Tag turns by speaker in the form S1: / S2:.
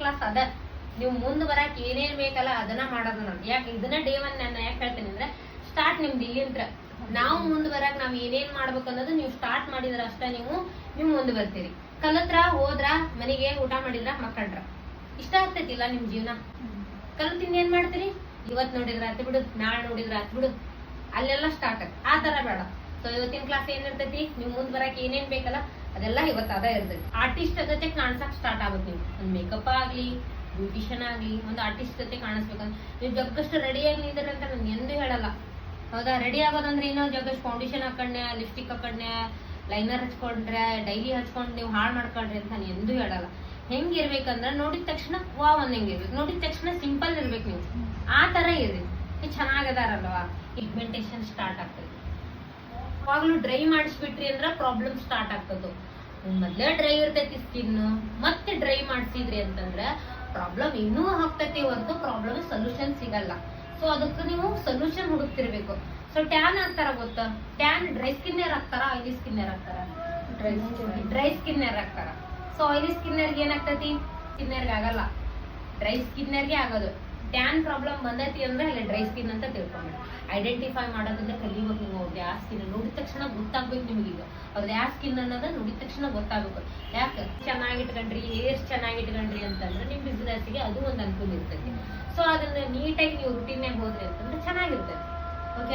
S1: Class ಅದ. ನೀವು ಮುಂದ್ ಬರಾಕ್ ಏನೇನ್ ಬೇಕಲ್ಲ ಅದನ್ನ ಮಾಡೋದು ನೋಡಿ. ಯಾಕೆ ಇದನ್ನ ಡೇ 1 ನಾನು ಯಾಕೆ ಹೇಳ್ತೇನೆ ಅಂದ್ರೆ, ಸ್ಟಾರ್ಟ್ ನಿಮ್ದು ಇಲ್ಲಿಂತ್ರ ನಾವು ಮುಂದ್ ಬರಾಕ್ ನಾವ್ ಏನೇನ್ ಮಾಡ್ಬೇಕು ಅನ್ನೋದು ನೀವು ಸ್ಟಾರ್ಟ್ ಮಾಡಿದ್ರ ಅಷ್ಟ ನೀವು ಮುಂದ್ ಬರ್ತೀರಿ. ಕಲತ್ರ ಹೋದ್ರ ಮನೆಗೆ ಊಟ ಮಾಡಿದ್ರ ಮಕ್ಕಳ್ರ ಇಷ್ಟ ಆಗ್ತೈತಿಲ್ಲ ನಿಮ್ ಜೀವನ. ಕಲ್ತಿಂದ ಏನ್ ಮಾಡ್ತೀರಿ, ಇವತ್ ನೋಡಿದ್ರ ಆತ್ ಬಿಡು, ನಾಳೆ ನೋಡಿದ್ರ ಆತ್ ಬಿಡು, ಅಲ್ಲೆಲ್ಲ ಸ್ಟಾರ್ಟ್ ಆ ತರ ಬೇಡ. ಸೊ ಇವತ್ತಿನ ಕ್ಲಾಸ್ ಏನಿರ್ತೈತಿ, ನೀವು ಮುಂದ್ ಬರಾಕ್ ಏನೇನ್ ಬೇಕಲ್ಲ ಅದೆಲ್ಲ ಇವತ್ತು ಅದ ಇರ್ತೈತಿ. ಆರ್ಟಿಸ್ಟ್ ಜೊತೆ ಕಾಣಿಸಕ್ ಸ್ಟಾರ್ಟ್ ಆಗುತ್ತೆ. ನೀವು ಒಂದ್ ಮೇಕಪ್ ಆಗ್ಲಿ, ಬ್ಯೂಟಿಷಿಯನ್ ಆಗ್ಲಿ, ಒಂದು ಆರ್ಟಿಸ್ಟ್ ಜೊತೆ ಕಾಣಿಸ್ಬೇಕಂತ ನೀವು ಜಗ್ಗಷ್ಟು ರೆಡಿಯಾಗಿ ನಿಂದ್ರಿ ಅಂತ ನಾನು ಎಂದೂ ಹೇಳಲ್ಲ. ಹೌದಾ? ರೆಡಿ ಆಗೋದಂದ್ರೆ ಏನೋ ಜಗ್ಗಷ್ಟು ಫೌಂಡೇಶನ್ ಹಾಕೊಂಡ್ರೆ, ಲಿಪ್ಸ್ಟಿಕ್ ಹಾಕೊಂಡ್ರೆ, ಲೈನರ್ ಹಚ್ಕೊಂಡ್ರೆ, ಡೈಲಿ ಹಚ್ಕೊಂಡ್ ನೀವು ಹಾಳು ಮಾಡ್ಕೊಳ್ರಿ ಅಂತ ನಾನು ಎಂದೂ ಹೇಳಲ್ಲ. ಹೆಂಗಿರ್ಬೇಕಂದ್ರೆ ನೋಡಿದ ತಕ್ಷಣ ವಾವ್ ಅನ್ನಂಗಿರ್ಬೇಕು, ನೋಡಿದ ತಕ್ಷಣ ಸಿಂಪಲ್ ಇರ್ಬೇಕು. ನೀವು ಆ ತರ ಇರ್ರಿ. ಚೆನ್ನಾಗದಾರಲ್ವಾ, ಪಿಗ್ಮೆಂಟೇಶನ್ ಸ್ಟಾರ್ಟ್ ಆಗ್ತದೆ. ಯಾವಾಗ್ಲೂ ಡ್ರೈ ಮಾಡಿಸ್ಬಿಟ್ರಿ ಅಂದ್ರ ಪ್ರಾಬ್ಲಮ್ ಸ್ಟಾರ್ಟ್ ಆಗ್ತದ. ಮೊದ್ಲೇ ಡ್ರೈ ಇರ್ತೈತಿ ಸ್ಕಿನ್, ಮತ್ತೆ ಡ್ರೈ ಮಾಡ್ಸಿದ್ರಿ ಅಂತಂದ್ರ ಪ್ರಾಬ್ಲಮ್ ಇನ್ನೂ ಆಗ್ತೈತಿ ಹೊರತು ಪ್ರಾಬ್ಲಮ್ ಸೊಲ್ಯೂಷನ್ ಸಿಗಲ್ಲ. ಸೊ ಅದಕ್ಕೆ ನೀವು ಸೊಲ್ಯೂಷನ್ ಹುಡುಕ್ತಿರ್ಬೇಕು. ಸೊ ಟ್ಯಾನ್ ಆಗ್ತಾರ ಗೊತ್ತಾ? ಟ್ಯಾನ್ ಡ್ರೈ ಸ್ಕಿನ್ನರ್ ಆಗ್ತಾರ, ಆಯಿಲಿ ಸ್ಕಿನ್ನರ್ ಆಗ್ತಾರ? ಡ್ರೈ ಸ್ಕಿನ್ನರ್ ಆಗ್ತಾರ. ಸೊ ಆಯಿಲಿ ಸ್ಕಿನ್ನರ್ಗೆ ಏನಾಗ್ತೈತಿ, ಸ್ಕಿನ್ನರ್ಗೆ ಆಗಲ್ಲ, ಡ್ರೈ ಸ್ಕಿನ್ನರ್ಗೆ ಆಗೋದು. ಟ್ಯಾನ್ ಪ್ರಾಬ್ಲಮ್ ಬಂದೈತಿ ಅಂದ್ರೆ ಅಲ್ಲಿ ಡ್ರೈ ಸ್ಕಿನ್ ಅಂತ ತಿಳ್ಕೊಂಡ್ರಿ. ಐಡೆಂಟಿಫೈ ಮಾಡೋದ್ರಿಂದ ಕಲಿಬೇಕು. ನೀವು ಅವ್ರದ್ದು ಯಾವ ಸ್ಕಿನ್ ನೋಡಿದ ತಕ್ಷಣ ಗೊತ್ತಾಗ್ಬೇಕು ನಿಮ್ಗೀಗ ಅವ್ರದ್ದು ಯಾವ ಸ್ಕಿನ್ ಅನ್ನೋದ ನೋಡಿದ ತಕ್ಷಣ ಗೊತ್ತಾಗ್ಬೇಕು. ಯಾಕೆ ಚೆನ್ನಾಗಿಟ್ಕೊಂಡ್ರಿ, ಹೇರ್ಸ್ ಚೆನ್ನಾಗಿಟ್ಕೊಂಡ್ರಿ ಅಂತಂದ್ರೆ ನಿಮ್ ಬಿಸ್ನೆಸ್ಗೆ ಅದು ಒಂದು ಅನುಕೂಲ ಇರ್ತೈತಿ. ಸೊ ಅದನ್ನ ನೀಟಾಗಿ ನೀವು ರುಟೀನ್ಯಾಗ ಹೋದ್ರಿ ಅಂತಂದ್ರೆ ಚೆನ್ನಾಗಿರ್ತೈತಿ. ಓಕೆ.